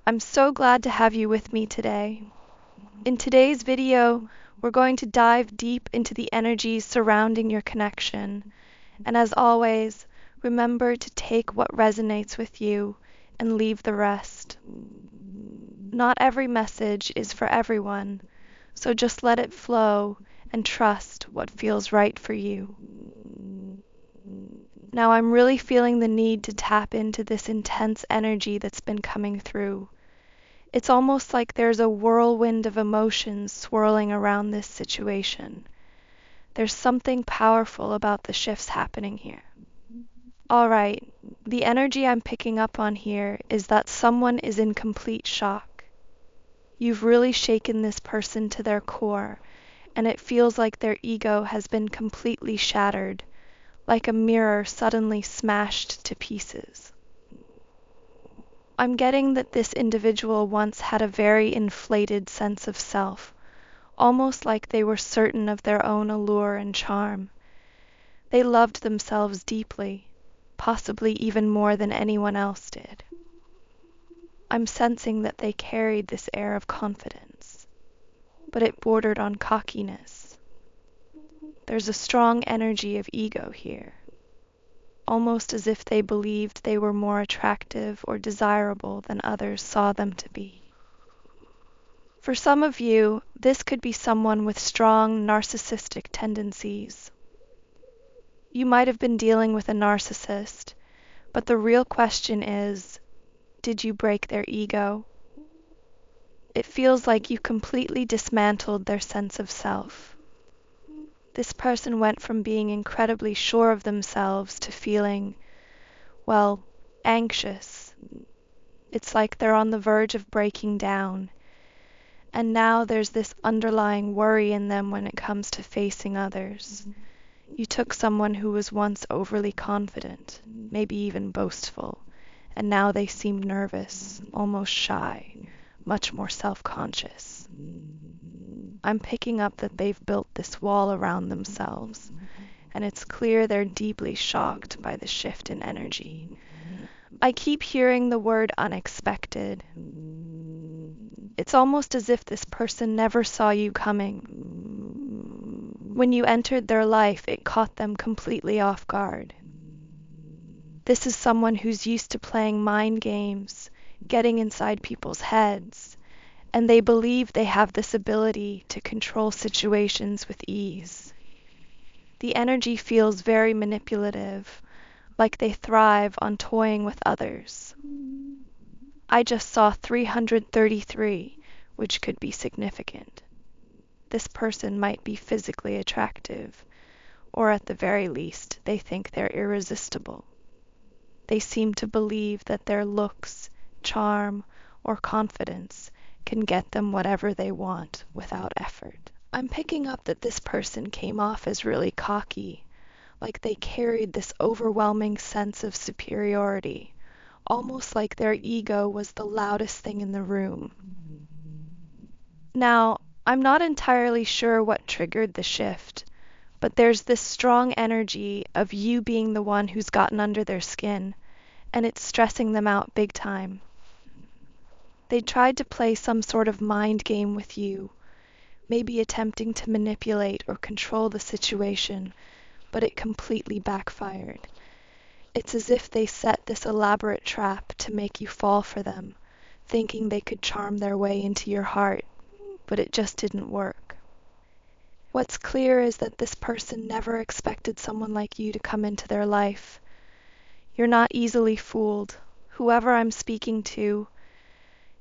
I'm so glad to have you with me today. In today's video, we're going to dive deep into the energies surrounding your connection. And as always, remember to take what resonates with you and leave the rest. Not every message is for everyone, so just let it flow and trust what feels right for you. Now I'm really feeling the need to tap into this intense energy that's been coming through. It's almost like there's a whirlwind of emotions swirling around this situation. There's something powerful about the shifts happening here. All right, the energy I'm picking up on here is that someone is in complete shock. You've really shaken this person to their core, and it feels like their ego has been completely shattered, like a mirror suddenly smashed to pieces. I'm getting that this individual once had a very inflated sense of self, almost like they were certain of their own allure and charm. They loved themselves deeply, possibly even more than anyone else did. I'm sensing that they carried this air of confidence, but it bordered on cockiness. There's a strong energy of ego here, almost as if they believed they were more attractive or desirable than others saw them to be. For some of you, this could be someone with strong narcissistic tendencies. You might have been dealing with a narcissist, but the real question is, did you break their ego? It feels like you completely dismantled their sense of self. This person went from being incredibly sure of themselves to feeling, well, anxious. It's like they're on the verge of breaking down. And now there's this underlying worry in them when it comes to facing others. You took someone who was once overly confident, maybe even boastful, and now they seem nervous, almost shy, much more self-conscious. I'm picking up that they've built this wall around themselves, and it's clear they're deeply shocked by the shift in energy. I keep hearing the word unexpected. It's almost as if this person never saw you coming. When you entered their life, it caught them completely off guard. This is someone who's used to playing mind games, getting inside people's heads, and they believe they have this ability to control situations with ease. The energy feels very manipulative, like they thrive on toying with others. I just saw 333, which could be significant. This person might be physically attractive, or at the very least, they think they're irresistible. They seem to believe that their looks, charm, or confidence can get them whatever they want without effort. I'm picking up that this person came off as really cocky, like they carried this overwhelming sense of superiority, almost like their ego was the loudest thing in the room. Now, I'm not entirely sure what triggered the shift, but there's this strong energy of you being the one who's gotten under their skin, and it's stressing them out big time. They tried to play some sort of mind game with you, maybe attempting to manipulate or control the situation, but it completely backfired. It's as if they set this elaborate trap to make you fall for them, thinking they could charm their way into your heart, but it just didn't work. What's clear is that this person never expected someone like you to come into their life. You're not easily fooled. Whoever I'm speaking to,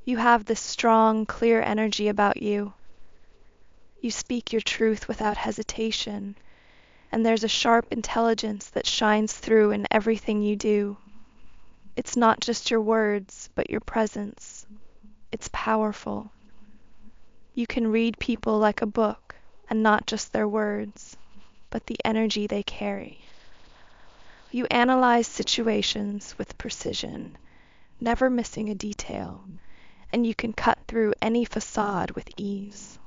you have this strong, clear energy about you. You speak your truth without hesitation, and there's a sharp intelligence that shines through in everything you do. It's not just your words, but your presence. It's powerful. You can read people like a book, and not just their words, but the energy they carry. You analyze situations with precision, never missing a detail, and you can cut through any facade with ease.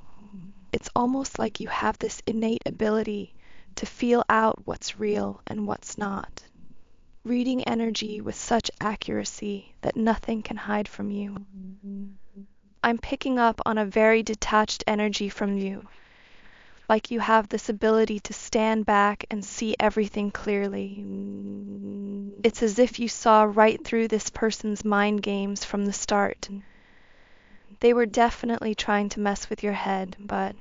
It's almost like you have this innate ability to feel out what's real and what's not, reading energy with such accuracy that nothing can hide from you. I'm picking up on a very detached energy from you, like you have this ability to stand back and see everything clearly. It's as if you saw right through this person's mind games from the start. They were definitely trying to mess with your head, but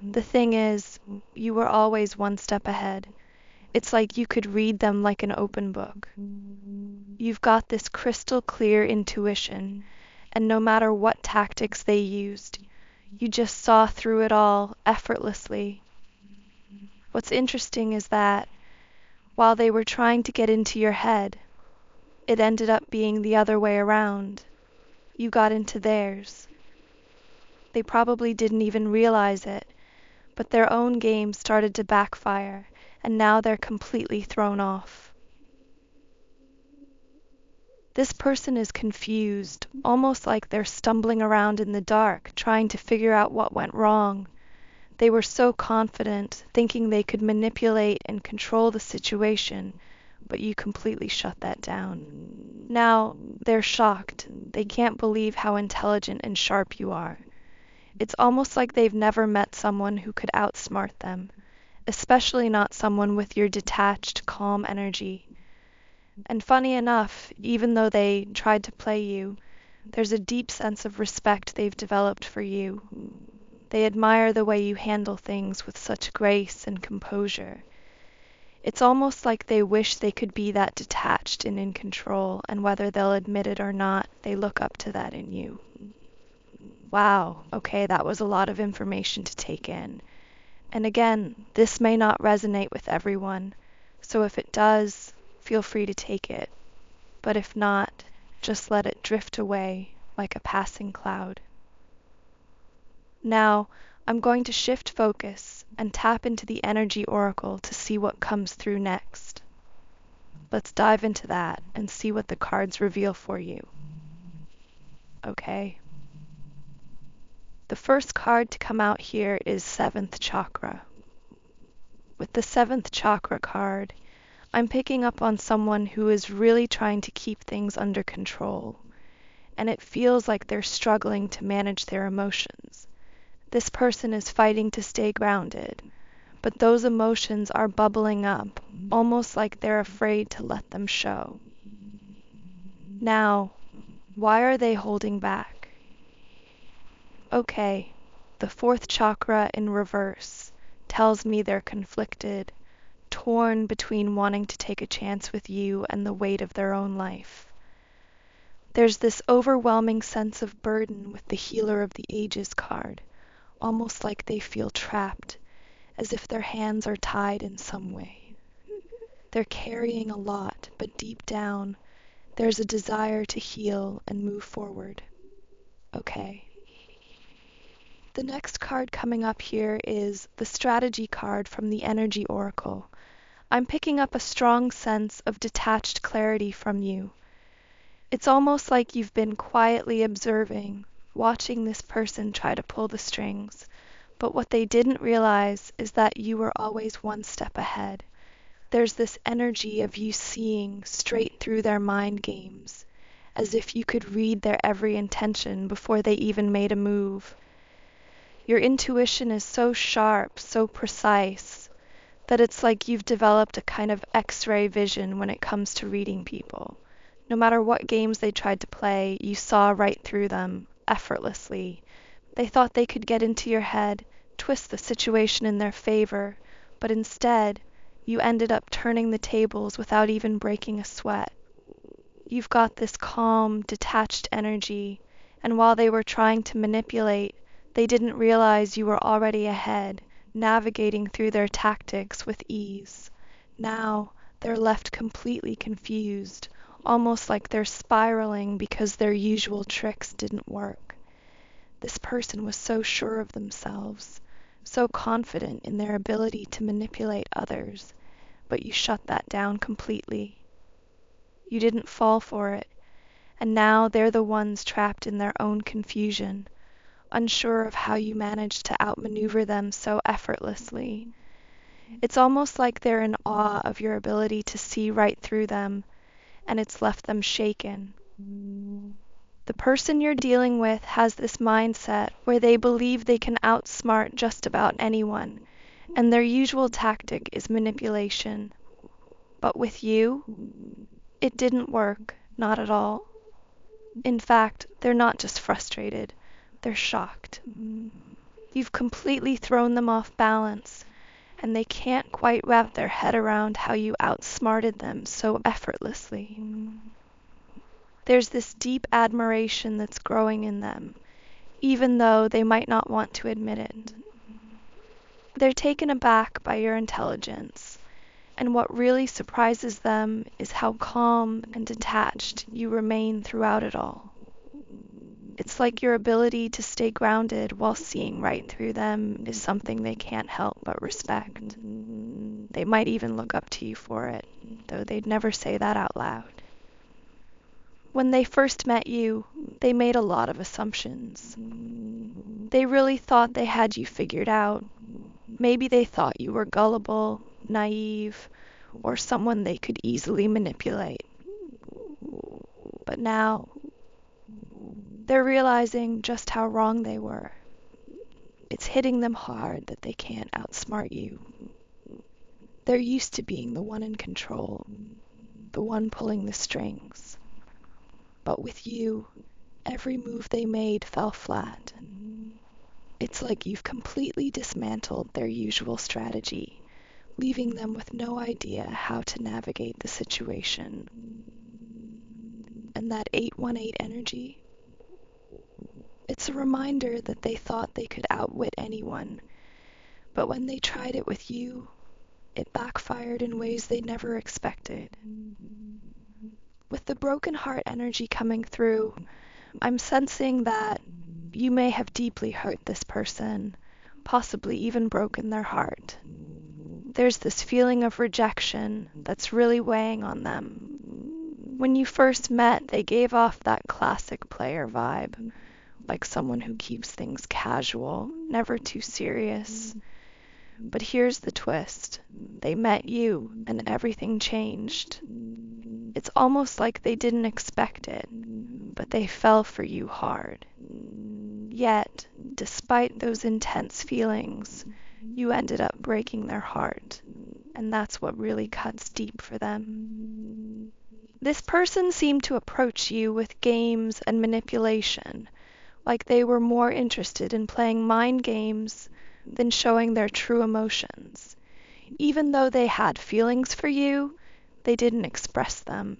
the thing is, you were always one step ahead. It's like you could read them like an open book. You've got this crystal clear intuition, and no matter what tactics they used, you just saw through it all effortlessly. What's interesting is that while they were trying to get into your head, it ended up being the other way around. You got into theirs. They probably didn't even realize it, but their own game started to backfire, and now they're completely thrown off. This person is confused, almost like they're stumbling around in the dark, trying to figure out what went wrong. They were so confident, thinking they could manipulate and control the situation, but you completely shut that down. Now, they're shocked. They can't believe how intelligent and sharp you are. It's almost like they've never met someone who could outsmart them, especially not someone with your detached, calm energy. And funny enough, even though they tried to play you, there's a deep sense of respect they've developed for you. They admire the way you handle things with such grace and composure. It's almost like they wish they could be that detached and in control, and whether they'll admit it or not, they look up to that in you. Wow, okay, that was a lot of information to take in. And again, this may not resonate with everyone, so if it does, feel free to take it. But if not, just let it drift away like a passing cloud. Now, I'm going to shift focus and tap into the energy oracle to see what comes through next. Let's dive into that and see what the cards reveal for you. Okay. The first card to come out here is Seventh Chakra. With the Seventh Chakra card, I'm picking up on someone who is really trying to keep things under control, and it feels like they're struggling to manage their emotions. This person is fighting to stay grounded, but those emotions are bubbling up, almost like they're afraid to let them show. Now, why are they holding back? Okay, the fourth chakra in reverse tells me they're conflicted, torn between wanting to take a chance with you and the weight of their own life. There's this overwhelming sense of burden with the Healer of the Ages card, almost like they feel trapped, as if their hands are tied in some way. They're carrying a lot, but deep down, there's a desire to heal and move forward. Okay. The next card coming up here is the Strategy card from the Energy Oracle. I'm picking up a strong sense of detached clarity from you. It's almost like you've been quietly observing, watching this person try to pull the strings, but what they didn't realize is that you were always one step ahead. There's this energy of you seeing straight through their mind games, as if you could read their every intention before they even made a move. Your intuition is so sharp, so precise, that it's like you've developed a kind of X-ray vision when it comes to reading people. No matter what games they tried to play, you saw right through them, effortlessly. They thought they could get into your head, twist the situation in their favor, but instead, you ended up turning the tables without even breaking a sweat. You've got this calm, detached energy, and while they were trying to manipulate, they didn't realize you were already ahead, navigating through their tactics with ease. Now, they're left completely confused, almost like they're spiraling because their usual tricks didn't work. This person was so sure of themselves, so confident in their ability to manipulate others, but you shut that down completely. You didn't fall for it, and now they're the ones trapped in their own confusion, unsure of how you managed to outmaneuver them so effortlessly. It's almost like they're in awe of your ability to see right through them, and it's left them shaken. The person you're dealing with has this mindset where they believe they can outsmart just about anyone, and their usual tactic is manipulation. But with you, it didn't work, not at all. In fact, they're not just frustrated, they're shocked. You've completely thrown them off balance, and they can't quite wrap their head around how you outsmarted them so effortlessly. There's this deep admiration that's growing in them, even though they might not want to admit it. They're taken aback by your intelligence, and what really surprises them is how calm and detached you remain throughout it all. It's like your ability to stay grounded while seeing right through them is something they can't help but respect. They might even look up to you for it, though they'd never say that out loud. When they first met you, they made a lot of assumptions. They really thought they had you figured out. Maybe they thought you were gullible, naive, or someone they could easily manipulate. But now, they're realizing just how wrong they were. It's hitting them hard that they can't outsmart you. They're used to being the one in control, the one pulling the strings. But with you, every move they made fell flat. It's like you've completely dismantled their usual strategy, leaving them with no idea how to navigate the situation. And that 818 energy, it's a reminder that they thought they could outwit anyone, but when they tried it with you, it backfired in ways they never expected. With the broken heart energy coming through, I'm sensing that you may have deeply hurt this person, possibly even broken their heart. There's this feeling of rejection that's really weighing on them. When you first met, they gave off that classic player vibe, like someone who keeps things casual, never too serious. But here's the twist. They met you, and everything changed. It's almost like they didn't expect it, but they fell for you hard. Yet, despite those intense feelings, you ended up breaking their heart, and that's what really cuts deep for them. This person seemed to approach you with games and manipulation, like they were more interested in playing mind games than showing their true emotions. Even though they had feelings for you, they didn't express them.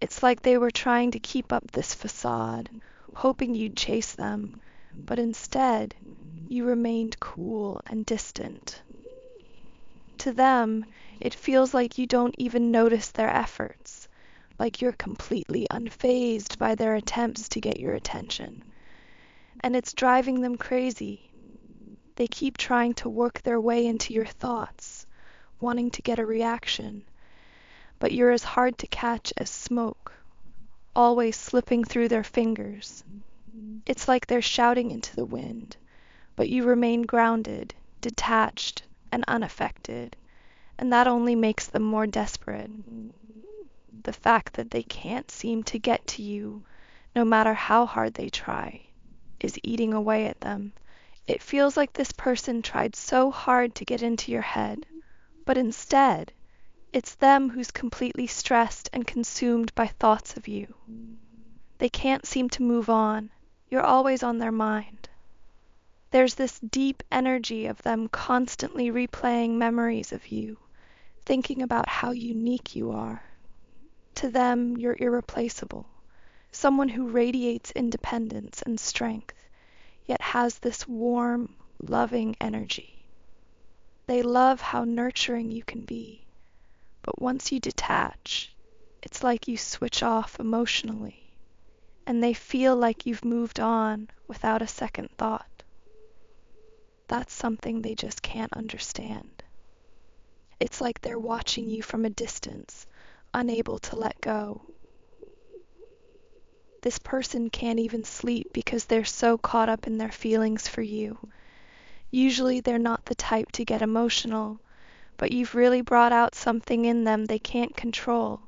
It's like they were trying to keep up this facade, hoping you'd chase them, but instead, you remained cool and distant. To them, it feels like you don't even notice their efforts, like you're completely unfazed by their attempts to get your attention. And it's driving them crazy. They keep trying to work their way into your thoughts, wanting to get a reaction, but you're as hard to catch as smoke, always slipping through their fingers. It's like they're shouting into the wind, but you remain grounded, detached, and unaffected, and that only makes them more desperate. The fact that they can't seem to get to you, no matter how hard they try, is eating away at them. It feels like this person tried so hard to get into your head, but instead, it's them who's completely stressed and consumed by thoughts of you. They can't seem to move on. You're always on their mind. There's this deep energy of them constantly replaying memories of you, thinking about how unique you are. To them, you're irreplaceable, someone who radiates independence and strength, yet has this warm, loving energy. They love how nurturing you can be, but once you detach, it's like you switch off emotionally, and they feel like you've moved on without a second thought. That's something they just can't understand. It's like they're watching you from a distance, unable to let go. This person can't even sleep because they're so caught up in their feelings for you. Usually they're not the type to get emotional, but you've really brought out something in them they can't control.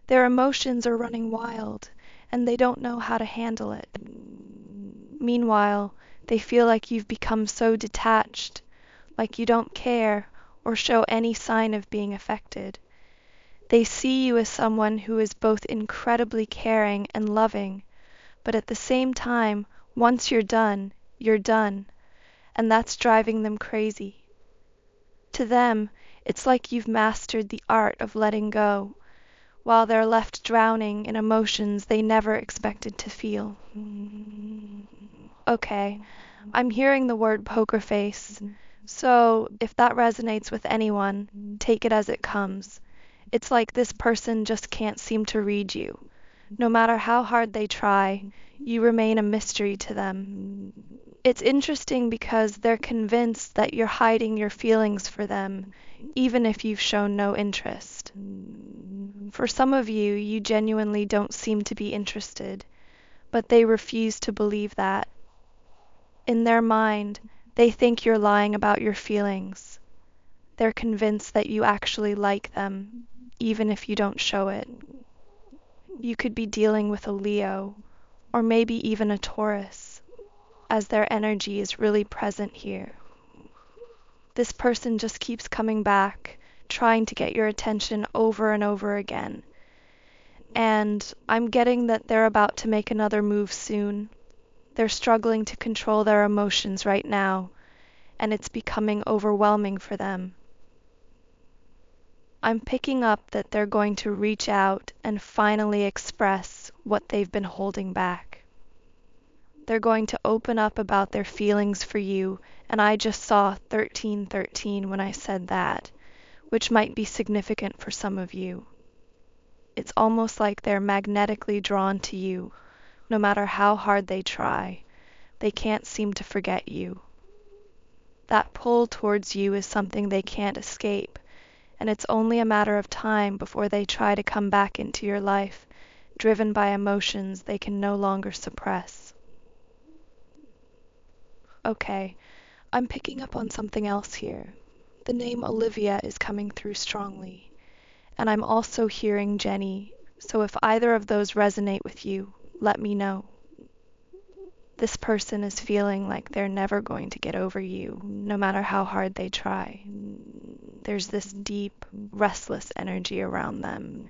Their emotions are running wild, and they don't know how to handle it. Meanwhile, they feel like you've become so detached, like you don't care or show any sign of being affected. They see you as someone who is both incredibly caring and loving, but at the same time, once you're done, and that's driving them crazy. To them, it's like you've mastered the art of letting go, while they're left drowning in emotions they never expected to feel. Okay, I'm hearing the word poker face, so if that resonates with anyone, take it as it comes. It's like this person just can't seem to read you. No matter how hard they try, you remain a mystery to them. It's interesting because they're convinced that you're hiding your feelings for them, even if you've shown no interest. For some of you, you genuinely don't seem to be interested, but they refuse to believe that. In their mind, they think you're lying about your feelings. They're convinced that you actually like them, even if you don't show it. You could be dealing with a Leo, or maybe even a Taurus, as their energy is really present here. This person just keeps coming back, trying to get your attention over and over again. And I'm getting that they're about to make another move soon. They're struggling to control their emotions right now, and it's becoming overwhelming for them. I'm picking up that they're going to reach out and finally express what they've been holding back. They're going to open up about their feelings for you, and I just saw 1313 when I said that, which might be significant for some of you. It's almost like they're magnetically drawn to you, no matter how hard they try. They can't seem to forget you. That pull towards you is something they can't escape, and it's only a matter of time before they try to come back into your life, driven by emotions they can no longer suppress. Okay, I'm picking up on something else here. The name Olivia is coming through strongly, and I'm also hearing Jenny, so if either of those resonate with you, let me know. This person is feeling like they're never going to get over you, no matter how hard they try. There's this deep, restless energy around them.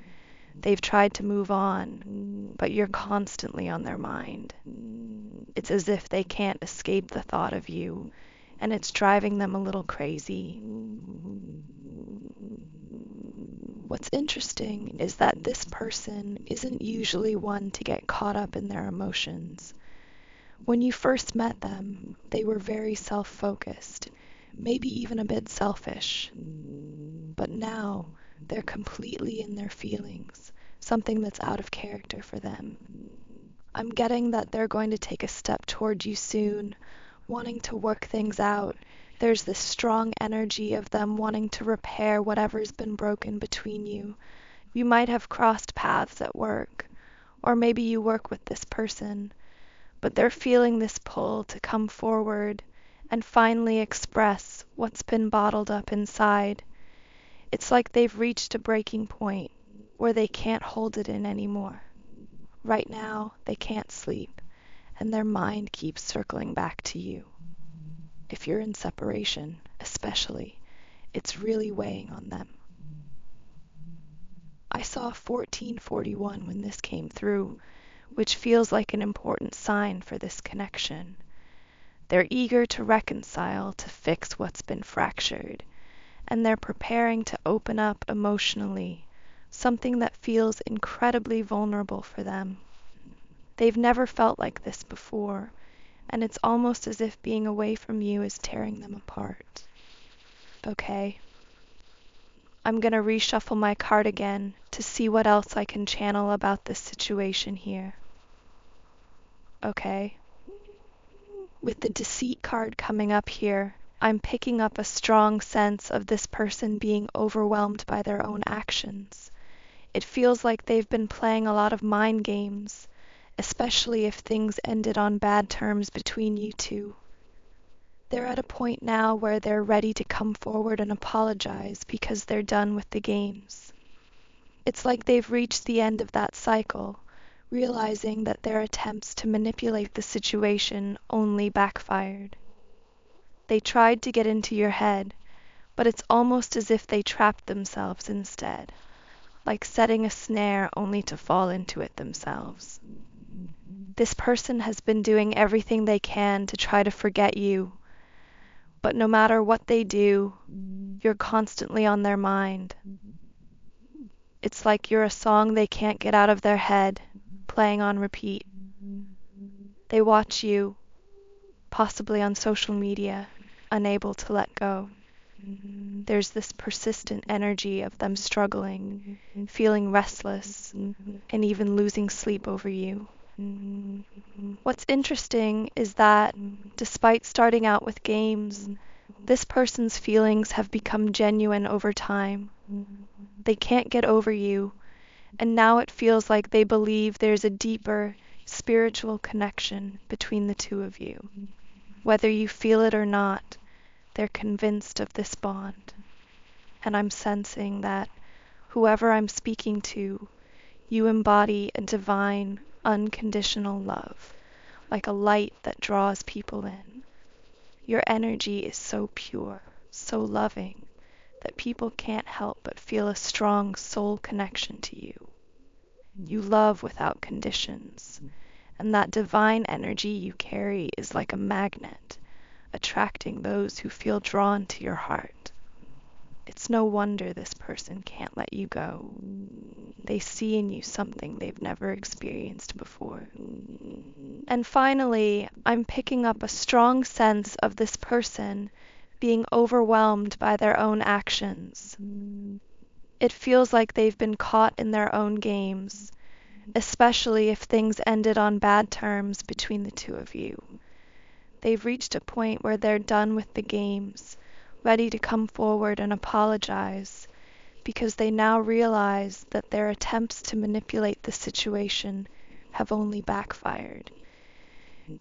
They've tried to move on, but you're constantly on their mind. It's as if they can't escape the thought of you, and it's driving them a little crazy. What's interesting is that this person isn't usually one to get caught up in their emotions. When you first met them, they were very self-focused, maybe even a bit selfish. But now, they're completely in their feelings, something that's out of character for them. I'm getting that they're going to take a step toward you soon, wanting to work things out. There's this strong energy of them wanting to repair whatever's been broken between you. You might have crossed paths at work, or maybe you work with this person, but they're feeling this pull to come forward and finally express what's been bottled up inside. It's like they've reached a breaking point where they can't hold it in anymore. Right now, they can't sleep, and their mind keeps circling back to you. If you're in separation, especially, it's really weighing on them. I saw 1441 when this came through, which feels like an important sign for this connection. They're eager to reconcile, to fix what's been fractured, and they're preparing to open up emotionally, something that feels incredibly vulnerable for them. They've never felt like this before, and it's almost as if being away from you is tearing them apart. Okay, I'm gonna reshuffle my card again to see what else I can channel about this situation here. Okay. With the deceit card coming up here, I'm picking up a strong sense of this person being overwhelmed by their own actions. It feels like they've been playing a lot of mind games, especially if things ended on bad terms between you two. They're at a point now where they're ready to come forward and apologize because they're done with the games. It's like they've reached the end of that cycle, realizing that their attempts to manipulate the situation only backfired. They tried to get into your head, but it's almost as if they trapped themselves instead, like setting a snare only to fall into it themselves. This person has been doing everything they can to try to forget you, but no matter what they do, you're constantly on their mind. It's like you're a song they can't get out of their head, playing on repeat. They watch you, possibly on social media, unable to let go. There's this persistent energy of them struggling, feeling restless, and even losing sleep over you. What's interesting is that, despite starting out with games, this person's feelings have become genuine over time. They can't get over you, and now it feels like they believe there's a deeper, spiritual connection between the two of you. Whether you feel it or not, they're convinced of this bond. And I'm sensing that whoever I'm speaking to, you embody a divine, unconditional love, like a light that draws people in. Your energy is so pure, so loving, that people can't help but feel a strong soul connection to you. You love without conditions, and that divine energy you carry is like a magnet, attracting those who feel drawn to your heart. It's no wonder this person can't let you go. They see in you something they've never experienced before. And finally, I'm picking up a strong sense of this person being overwhelmed by their own actions. It feels like they've been caught in their own games, especially if things ended on bad terms between the two of you. They've reached a point where they're done with the games, ready to come forward and apologize, because they now realize that their attempts to manipulate the situation have only backfired.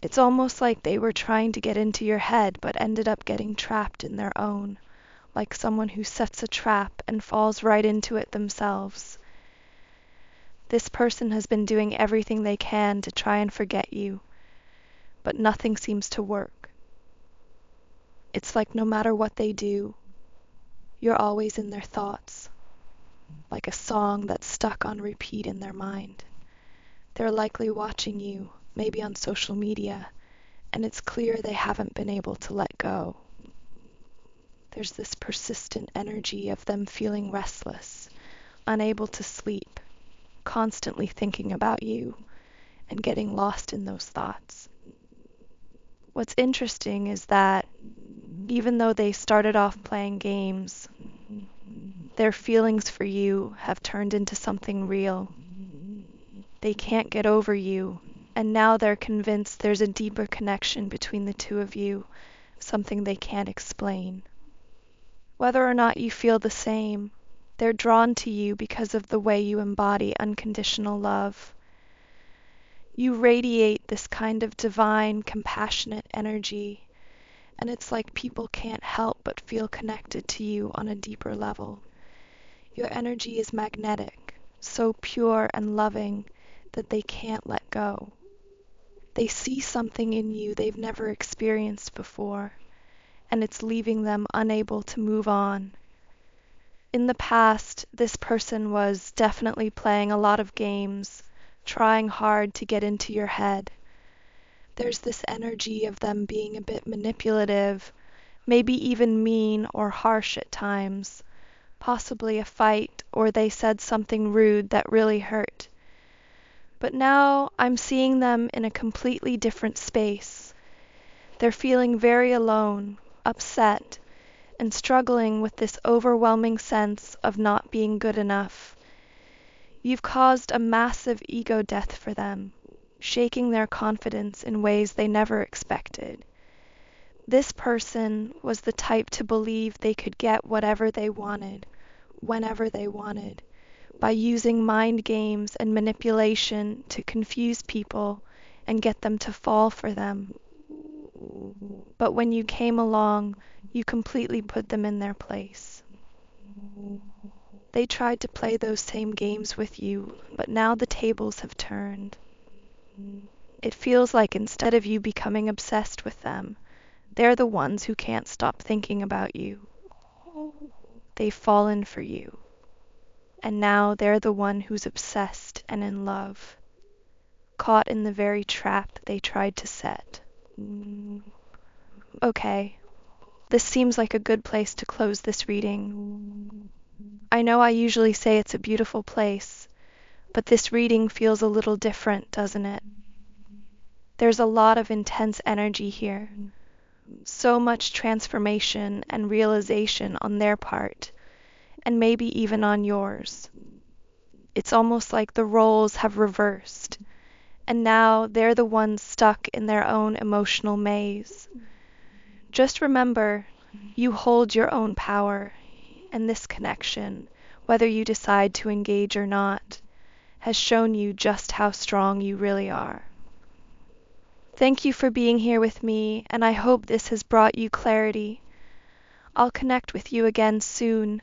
It's almost like they were trying to get into your head but ended up getting trapped in their own, like someone who sets a trap and falls right into it themselves. This person has been doing everything they can to try and forget you, but nothing seems to work. It's like no matter what they do, you're always in their thoughts, like a song that's stuck on repeat in their mind. They're likely watching you, maybe on social media, and it's clear they haven't been able to let go. There's this persistent energy of them feeling restless, unable to sleep, constantly thinking about you, and getting lost in those thoughts. What's interesting is that even though they started off playing games, their feelings for you have turned into something real. They can't get over you, and now they're convinced there's a deeper connection between the two of you, something they can't explain. Whether or not you feel the same, they're drawn to you because of the way you embody unconditional love. You radiate this kind of divine, compassionate energy, and it's like people can't help but feel connected to you on a deeper level. Your energy is magnetic, so pure and loving that they can't let go. They see something in you they've never experienced before, and it's leaving them unable to move on. In the past, this person was definitely playing a lot of games, trying hard to get into your head. There's this energy of them being a bit manipulative, maybe even mean or harsh at times, possibly a fight or they said something rude that really hurt. But now I'm seeing them in a completely different space. They're feeling very alone, upset, and struggling with this overwhelming sense of not being good enough. You've caused a massive ego death for them, shaking their confidence in ways they never expected. This person was the type to believe they could get whatever they wanted, whenever they wanted, by using mind games and manipulation to confuse people and get them to fall for them. But when you came along, you completely put them in their place. They tried to play those same games with you, but now the tables have turned. It feels like instead of you becoming obsessed with them, they're the ones who can't stop thinking about you. They've fallen for you, and now they're the one who's obsessed and in love, caught in the very trap they tried to set. Okay, this seems like a good place to close this reading. I know I usually say it's a beautiful place, but this reading feels a little different, doesn't it? There's a lot of intense energy here, so much transformation and realization on their part, and maybe even on yours. It's almost like the roles have reversed, and now they're the ones stuck in their own emotional maze. Just remember, you hold your own power, and this connection, whether you decide to engage or not, has shown you just how strong you really are. Thank you for being here with me, and I hope this has brought you clarity. I'll connect with you again soon,